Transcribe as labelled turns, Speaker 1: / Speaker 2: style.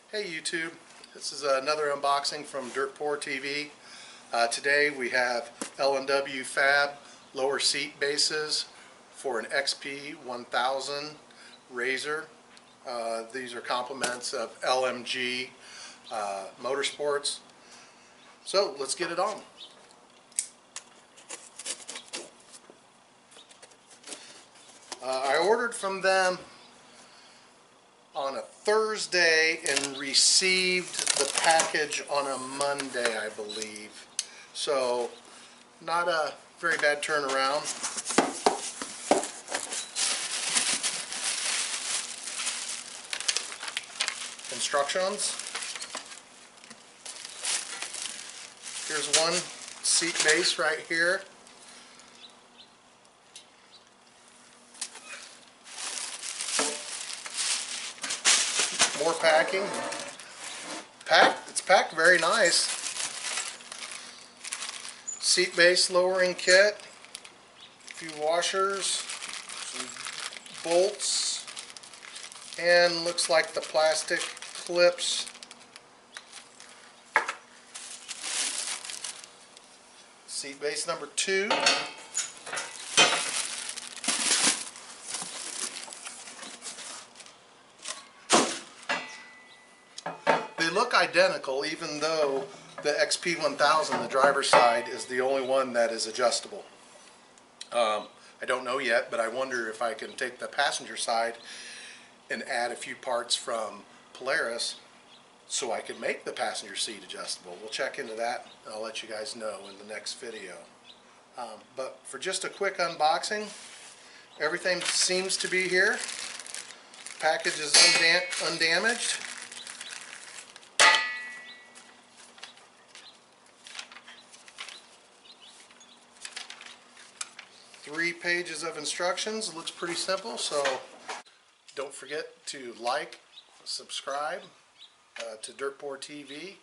Speaker 1: Hey YouTube, this is another unboxing from Dirt Poor TV. Today we have L&W Fab lower seat bases for an XP 1000 RZR. These are complements of LMG Motorsports. So let's get it on. I ordered from them on a Thursday and received the package on a Monday, I believe. So not a very bad turnaround. Instructions. Here's one seat base right here. More packing. It's packed very nice. Seat base lowering kit. A few washers. Some bolts. And looks like the plastic clips. Seat base number 2. They look identical, even though the XP 1000, the driver's side, is the only one that is adjustable. I don't know yet, but I wonder if I can take the passenger side and add a few parts from Polaris so I can make the passenger seat adjustable. We'll check into that, and I'll let you guys know in the next video. But for just a quick unboxing, everything seems to be here. Package is undamaged. Three pages of instructions. It looks pretty simple, so don't forget to like, subscribe to Dirt Poor TV.